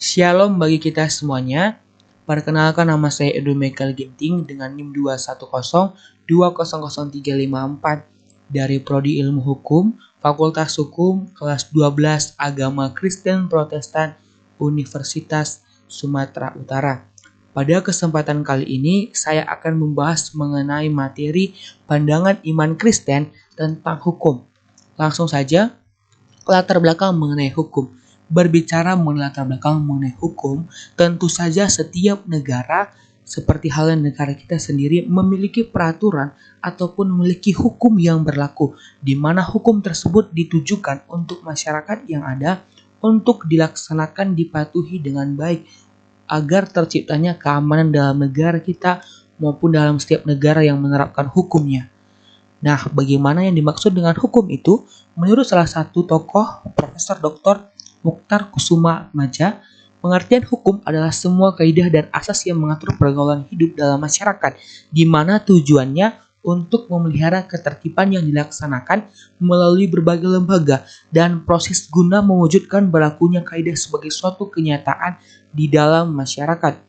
Shalom bagi kita semuanya. Perkenalkan, nama saya Edu Michael Ginting dengan NIM 210200354 dari Prodi Ilmu Hukum, Fakultas Hukum, kelas 12 Agama Kristen Protestan, Universitas Sumatera Utara. Pada kesempatan kali ini, saya akan membahas mengenai materi pandangan iman Kristen tentang hukum. Langsung saja, latar belakang mengenai hukum. Berbicara mengenai latar belakang mengenai hukum, tentu saja setiap negara, seperti halnya negara kita sendiri, memiliki peraturan ataupun memiliki hukum yang berlaku, di mana hukum tersebut ditujukan untuk masyarakat yang ada untuk dilaksanakan, dipatuhi dengan baik, agar terciptanya keamanan dalam negara kita maupun dalam setiap negara yang menerapkan hukumnya. Nah, bagaimana yang dimaksud dengan hukum itu? Menurut salah satu tokoh, Profesor Dr. Mukhtar Kusuma-Atmaja, pengertian hukum adalah semua kaidah dan asas yang mengatur pergaulan hidup dalam masyarakat, di mana tujuannya untuk memelihara ketertiban yang dilaksanakan melalui berbagai lembaga dan proses guna mewujudkan berlakunya kaidah sebagai suatu kenyataan di dalam masyarakat.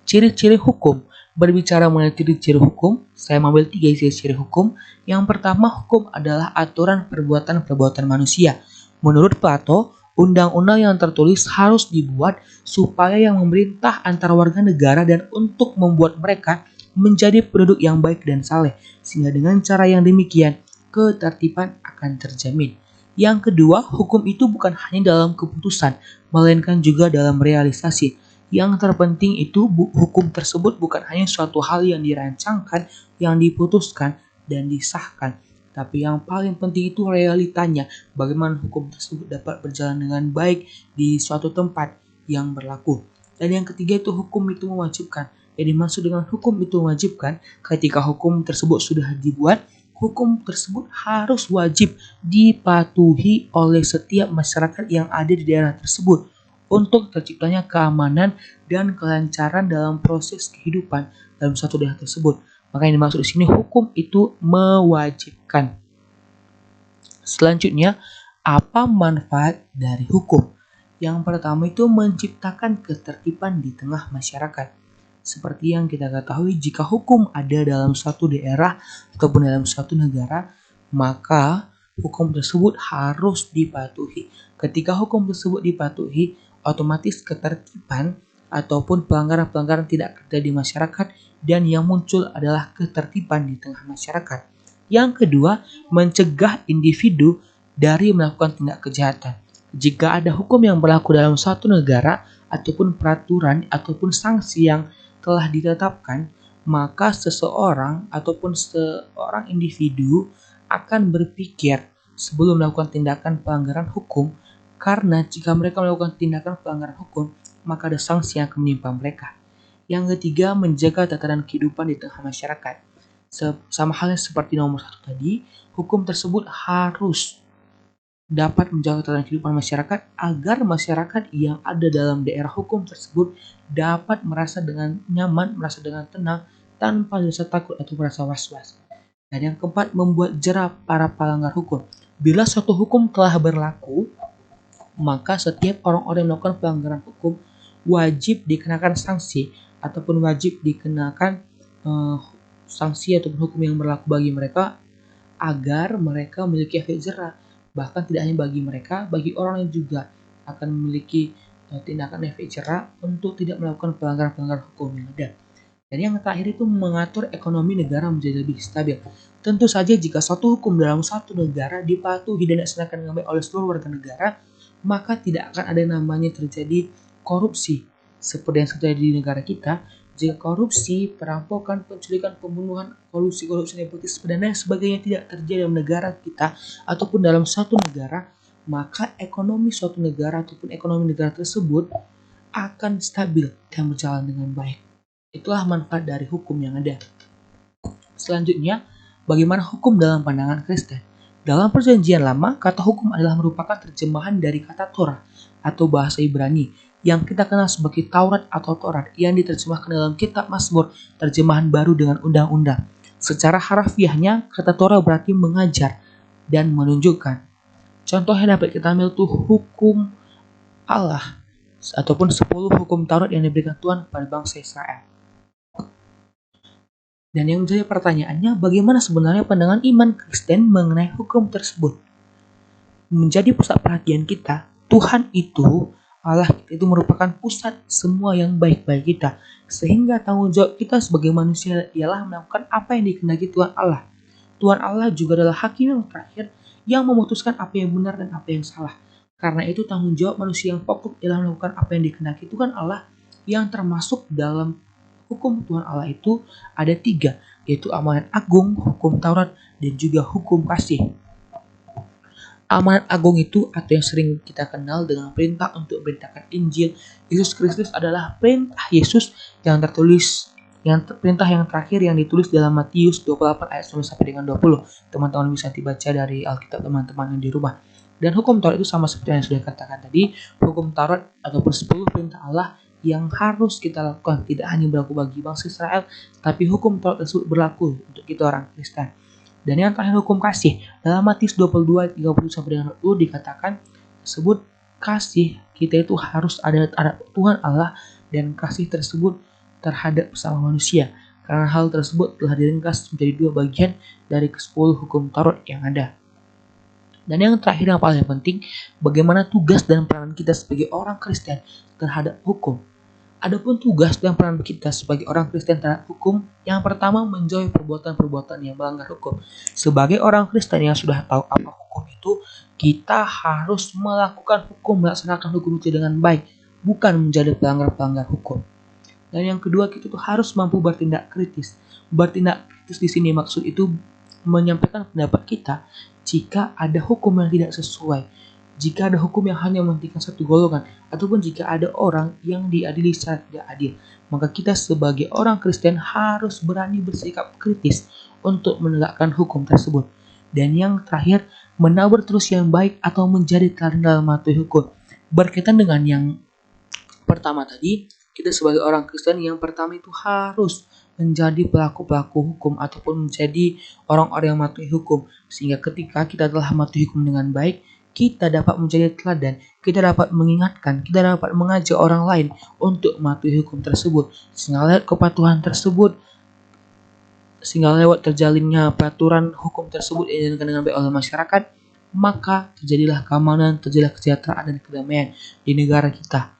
Ciri-ciri hukum. Berbicara mengenai ciri-ciri hukum, saya mengambil 3 ciri-ciri hukum. Yang pertama, hukum adalah aturan perbuatan-perbuatan manusia. Menurut Plato, undang-undang yang tertulis harus dibuat supaya yang memerintah antara warga negara dan untuk membuat mereka menjadi penduduk yang baik dan saleh, sehingga dengan cara yang demikian, ketertiban akan terjamin. Yang kedua, hukum itu bukan hanya dalam keputusan, melainkan juga dalam realisasi. Yang terpenting itu hukum tersebut bukan hanya suatu hal yang dirancangkan, yang diputuskan, dan disahkan. Tapi yang paling penting itu realitanya, bagaimana hukum tersebut dapat berjalan dengan baik di suatu tempat yang berlaku. Dan yang ketiga itu hukum itu mewajibkan. Yang dimaksud dengan hukum itu mewajibkan, ketika hukum tersebut sudah dibuat, hukum tersebut harus wajib dipatuhi oleh setiap masyarakat yang ada di daerah tersebut, untuk terciptanya keamanan dan kelancaran dalam proses kehidupan dalam suatu daerah tersebut. Maka yang dimaksud di sini hukum itu mewajibkan. Selanjutnya, apa manfaat dari hukum? Yang pertama itu menciptakan ketertiban di tengah masyarakat. Seperti yang kita ketahui, jika hukum ada dalam suatu daerah ataupun dalam suatu negara, maka hukum tersebut harus dipatuhi. Ketika hukum tersebut dipatuhi, otomatis ketertiban ataupun pelanggaran-pelanggaran tidak terjadi di masyarakat, dan yang muncul adalah ketertiban di tengah masyarakat. Yang kedua, mencegah individu dari melakukan tindak kejahatan. Jika ada hukum yang berlaku dalam suatu negara ataupun peraturan ataupun sanksi yang telah ditetapkan, maka seseorang ataupun seorang individu akan berpikir sebelum melakukan tindakan pelanggaran hukum, karena jika mereka melakukan tindakan pelanggaran hukum, maka ada sanksi yang akan menimpa mereka. Yang ketiga, menjaga tatanan kehidupan di tengah masyarakat. Sama halnya seperti nomor 1 tadi, hukum tersebut harus dapat menjaga tatanan kehidupan masyarakat agar masyarakat yang ada dalam daerah hukum tersebut dapat merasa dengan nyaman, merasa dengan tenang, tanpa rasa takut atau merasa was-was. Dan yang keempat, membuat jera para pelanggar hukum. Bila suatu hukum telah berlaku, maka setiap orang-orang yang melakukan pelanggaran hukum wajib dikenakan sanksi ataupun wajib dikenakan sanksi ataupun hukum yang berlaku bagi mereka, agar mereka memiliki efek jera. Bahkan tidak hanya bagi mereka, bagi orang yang juga akan memiliki tindakan efek jera untuk tidak melakukan pelanggaran-pelanggaran hukum yang ada. Dan yang terakhir itu mengatur ekonomi negara menjadi lebih stabil. Tentu saja jika suatu hukum dalam suatu negara dipatuhi dan dilaksanakan dengan baik oleh seluruh warga negara, maka tidak akan ada namanya terjadi korupsi seperti yang terjadi di negara kita. Jika korupsi, perampokan, penculikan, pembunuhan, korupsi nepotisme dan lain sebagainya tidak terjadi dalam negara kita ataupun dalam suatu negara, maka ekonomi suatu negara ataupun ekonomi negara tersebut akan stabil dan berjalan dengan baik. Itulah manfaat dari hukum yang ada. Selanjutnya, bagaimana hukum dalam pandangan Kristen? Dalam perjanjian lama, kata hukum adalah merupakan terjemahan dari kata Torah atau bahasa Ibrani yang kita kenal sebagai Taurat atau Torat, yang diterjemahkan dalam kitab Mazmur, terjemahan baru dengan undang-undang. Secara harafiahnya, kata Torah berarti mengajar dan menunjukkan. Contoh yang dapat kita ambil itu hukum Allah ataupun 10 hukum Taurat yang diberikan Tuhan kepada bangsa Israel. Dan yang menjadi pertanyaannya, bagaimana sebenarnya pandangan iman Kristen mengenai hukum tersebut? Menjadi pusat perhatian kita, Tuhan itu, Allah kita itu merupakan pusat semua yang baik bagi kita. Sehingga tanggung jawab kita sebagai manusia ialah melakukan apa yang dikehendaki Tuhan Allah. Tuhan Allah juga adalah hakim yang terakhir yang memutuskan apa yang benar dan apa yang salah. Karena itu tanggung jawab manusia yang pokok ialah melakukan apa yang dikehendaki Tuhan Allah, yang termasuk dalam hukum Tuhan Allah itu ada 3, yaitu amanat agung, hukum Taurat, dan juga hukum kasih. Amanat agung itu atau yang sering kita kenal dengan perintah untuk memberitakan Injil Yesus Kristus adalah perintah Yesus yang tertulis, perintah yang terakhir yang ditulis dalam Matius 28 ayat 1 sampai dengan 20. Teman-teman bisa dibaca dari Alkitab teman-teman yang di rumah. Dan hukum Taurat itu sama seperti yang sudah katakan tadi, hukum Taurat ataupun 10 perintah Allah yang harus kita lakukan tidak hanya berlaku bagi bangsa Israel, tapi hukum Taurat tersebut berlaku untuk kita orang Kristen. Dan yang terakhir hukum kasih. Dalam Matius 22 30 sampai dengan 40 dikatakan tersebut kasih kita itu harus ada Tuhan Allah dan kasih tersebut terhadap sesama manusia. Karena hal tersebut telah diringkas menjadi 2 bagian dari ke-10 hukum Taurat yang ada. Dan yang terakhir yang paling penting, bagaimana tugas dan peran kita sebagai orang Kristen terhadap hukum. Adapun tugas dan peran kita sebagai orang Kristen terhadap hukum, yang pertama menjauhi perbuatan-perbuatan yang melanggar hukum. Sebagai orang Kristen yang sudah tahu apa hukum itu, kita harus melakukan hukum, melaksanakan hukum itu dengan baik, bukan menjadi pelanggar-pelanggar hukum. Dan yang kedua, kita tuh harus mampu bertindak kritis. Bertindak kritis di sini maksud itu menyampaikan pendapat kita jika ada hukum yang tidak sesuai. Jika ada hukum yang hanya mementingkan satu golongan, ataupun jika ada orang yang diadili secara tidak adil, maka kita sebagai orang Kristen harus berani bersikap kritis untuk menegakkan hukum tersebut. Dan yang terakhir, menabar terus yang baik atau menjadi teladan dalam mematuhi hukum. Berkaitan dengan yang pertama tadi, kita sebagai orang Kristen yang pertama itu harus menjadi pelaku-pelaku hukum ataupun menjadi orang-orang yang mematuhi hukum, sehingga ketika kita telah mematuhi hukum dengan baik, kita dapat menjadi teladan, kita dapat mengingatkan, kita dapat mengajak orang lain untuk mematuhi hukum tersebut, sehingga lewat kepatuhan tersebut, sehingga lewat terjalinnya peraturan hukum tersebut yang dijalankan dengan baik oleh masyarakat, maka terjadilah keamanan, terjadilah kesejahteraan dan kedamaian di negara kita.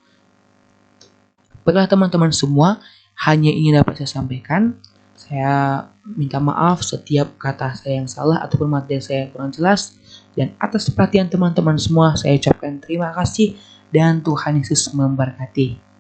Baiklah teman-teman semua, hanya ini dapat saya sampaikan. Saya minta maaf setiap kata saya yang salah ataupun materi saya yang kurang jelas. Dan atas perhatian teman-teman semua, saya ucapkan terima kasih dan Tuhan Yesus memberkati.